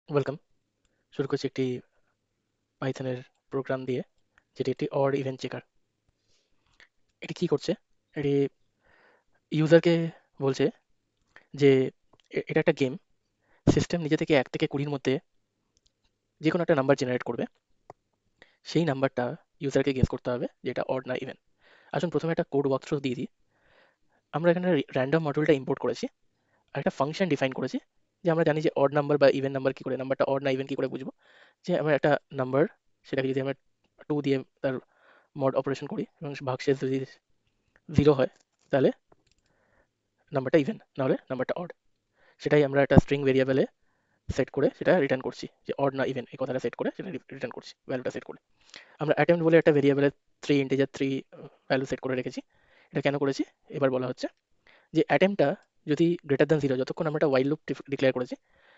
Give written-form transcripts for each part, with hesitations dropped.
Welcome. শুরু করছি একটি পাইথনের প্রোগ্রাম দিয়ে, যেটি একটি অড ইভেন্ট চেকার। এটি কি করছে? এটি ইউজারকে বলছে যে এটা একটা গেম। সিস্টেম নিজে থেকে 1 থেকে 20-র মধ্যে যে কোনো একটা নাম্বার জেনারেট করবে। সেই নাম্বারটা ইউজারকে গেস করতে হবে যে এটা অড না ইভেন। আসুন প্রথমে একটা কোড ওয়াকথ্রু দিয়ে দিই। আমরা এখানে র্যান্ডম মডিউলটা ইম্পোর্ট করেছি আর একটা ফাংশন ডিফাইন করেছি, যে আমরা জানি যে অড নাম্বার বা ইভেন নাম্বার কি করে, নাম্বারটা অড না ইভেন কি করে বুঝবো। যে আমরা একটা নাম্বার, সেটাকে যদি আমরা 2 দিয়ে তার মড অপারেশন করি এবং ভাগশেষ যদি 0 হয়, তাহলে নাম্বারটা ইভেন, নাহলে নাম্বারটা অড। সেটাই আমরা একটা স্ট্রিং ভেরিয়েবলে সেট করে সেটা রিটার্ন করছি, যে অড না ইভেন এই কথাটা সেট করে সেটা রিটার্ন করছি ভ্যালুটা সেট করে। আমরা অ্যাটেম্প্ট বলে একটা ভেরিয়েবলে 3 ইন্টিজার 3 ভ্যালু সেট করে রেখেছি। এটা কেন করেছি এবার বলা হচ্ছে, যে অ্যাটেম্পটা যদি গ্রেটার দ্যান 0, যতক্ষণ আমরা একটা ওয়াইল লুপ ডিক্লেয়ার করেছি,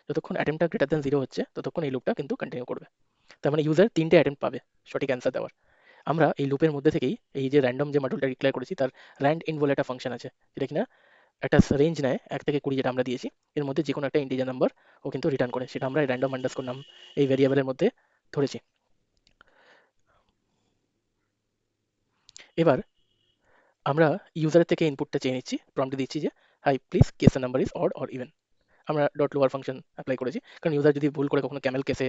যতক্ষণ অ্যাটেম্পটা গ্রেটার দ্যান 0 হচ্ছে ততক্ষণ এই লুপটা কিন্তু কন্টিনিউ করবে। তার মানে ইউজার 3টে অ্যাটেম্প্ট পাবে সঠিক অ্যান্সার দেওয়ার। আমরা এই লুপের মধ্যে থেকেই এই যে র্যান্ডম যে মডিউলটা ডিক্লেয়ার করেছি তার র্যান্ড ইন বলে একটা ফাংশন আছে, যেটা কিনা একটা রেঞ্জ নেয় 1 থেকে 20, যেটা আমরা দিয়েছি। এর মধ্যে যে কোনো একটা ইন্টিজার নাম্বার ও কিন্তু রিটার্ন করে, সেটা আমরা র্যান্ডম আন্ডারস্কোর নাম এই ভেরিয়েবলের মধ্যে ধরেছি। এবার আমরা ইউজারের থেকে ইনপুটটা চেয়ে নিচ্ছি, প্রম্পটে দিচ্ছি যে high please case the number is odd or even. আমরা ডট লোয়ার ফাংশন অ্যাপ্লাই করেছি, কারণ ইউজার যদি ভুল করে কখনো ক্যামেল কেসে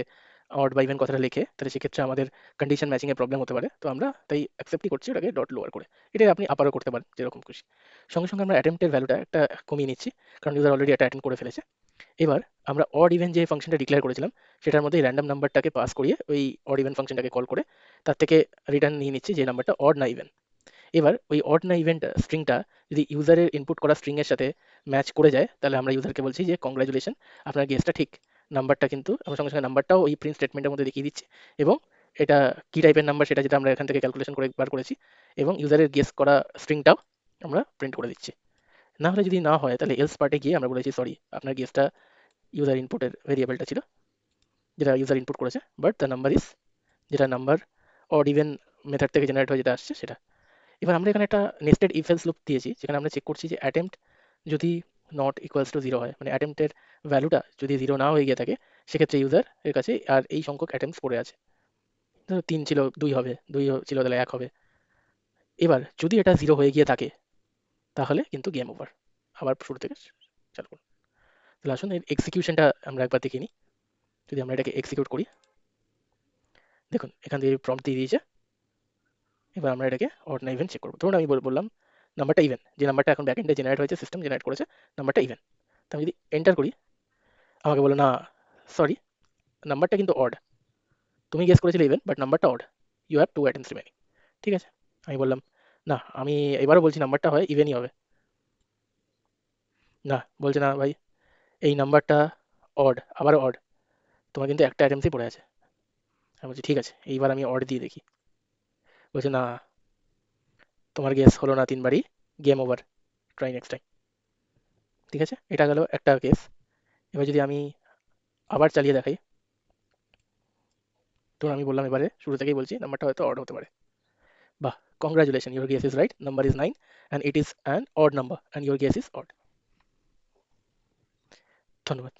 অড বা ইভেন কথাটা লেখে, তাহলে সেক্ষেত্রে আমাদের কন্ডিশন ম্যাচিং এর প্রবলেম হতে পারে। তো আমরা তাই অ্যাকসেপ্টই করছি ওটাকে ডট লোয়ার করে। এটাই আপনি আপারও করতে পারেন যেরকম খুশি। সঙ্গে সঙ্গে আমরা অ্যাটেম্পটের ভ্যালুটা একটা কমিয়ে নিচ্ছি, কারণ ইউজার অলরেডি একটা অ্যাটেন্ড করে ফেলেছে। এবার আমরা অড ইভেন যে ফাংশনটা ডিক্লেয়ার করেছিলাম, সেটার মধ্যে র্যান্ডম নাম্বারটাকে পাস করিয়ে ওই অড ইভেন ফাংশনটাকে কল করে তার থেকে রিটার্ন নিয়ে নিচ্ছি যে নাম্বারটা অড না ইভেন। এবার ওই অড না ইভেন স্ট্রিংটা যদি ইউজারের ইনপুট করা স্ট্রিং এর সাথে ম্যাচ করে যায়, তাহলে আমরা ইউজারকে বলছি যে কংগ্রাচুলেশন, আপনার গেসটা ঠিক। নাম্বারটা কিন্তু আমরা সঙ্গে সঙ্গে নাম্বারটাও ওই প্রিন্ট স্টেটমেন্টের মধ্যে দেখিয়ে দিচ্ছি, এবং এটা কি টাইপের নাম্বার সেটা যেটা আমরা এখান থেকে ক্যালকুলেশন করে বার করেছি, এবং ইউজারের গেস করা স্ট্রিংটাও আমরা প্রিন্ট করে দিচ্ছি। না হলে যদি না হয়, তাহলে এলস পার্টে গিয়ে আমরা বলেছি সরি, আপনার গেসটা ইউজার ইনপুটের ভেরিয়েবলটা ছিল, যেটা ইউজার ইনপুট করেছে, বাট দ্য নাম্বার ইজ, যেটা নাম্বার অড ইভেন মেথড থেকে জেনারেট হয়ে যেটা আসছে সেটা। এবার আমরা এখানে একটা নেস্টেড ইফ এলস লুপ দিয়েছি, যেখানে আমরা চেক করছি যে অ্যাটেম্প্ট যদি নট ইকুয়ালস টু 0 হয়, মানে অ্যাটেম্প্টের ভ্যালুটা যদি 0 না হয়ে গিয়ে থাকে, সেক্ষেত্রে ইউজার এর কাছে আর এই সংখ্যক অ্যাটেম্পটস পড়ে আছে। ধরো 3 ছিল 2 হবে, 2 ছিল তাহলে 1 হবে। এবার যদি এটা 0 হয়ে গিয়ে থাকে, তাহলে কিন্তু গেম ওভার। আবার শুরু থেকে চালু করুন। তাহলে আসুন এর এক্সিকিউশনটা আমরা একবার দেখে নিই। যদি আমরা এটাকে এক্সিকিউট করি, দেখুন এখান থেকে প্রম্পট দিয়ে দিয়েছে। এবার আমরা এটাকে অড না ইভেন চেক করবো। ধরুন আমি বললাম নাম্বারটা ইভেন, যে নাম্বারটা এখন ব্যাকএন্ডে জেনারেট হয়েছে, সিস্টেম জেনারেট করেছে, নাম্বারটা ইভেন। তো আমি যদি এন্টার করি, আমাকে বলো না সরি, নাম্বারটা কিন্তু অড। তুমি গেস করেছিলে ইভেন, বাট নাম্বারটা odd. You have 2 attempts remaining. ঠিক আছে, আমি বললাম না, আমি এবারও বলছি নাম্বারটা হয় ইভেনই হবে। না, বলছে না ভাই, এই নাম্বারটা অড, আবারও অড, তোমার কিন্তু একটা অ্যাটেম্পটসই পড়ে আছে। আমি বলছি ঠিক আছে, এইবার আমি অড দিয়ে দেখি। বলছে না, তোমার গেস হলো না 3বারই, game over, try next time. ঠিক আছে, এটা গেল একটা কেস। এবার যদি আমি আবার চালিয়ে দেখাই, তো আমি বললাম এবারে শুরু থেকেই বলছি নাম্বারটা হয়তো অড হতে পারে। বাহ, congratulation, your guess is right, number is 9 and it is an odd number and your guess is odd. ধন্যবাদ।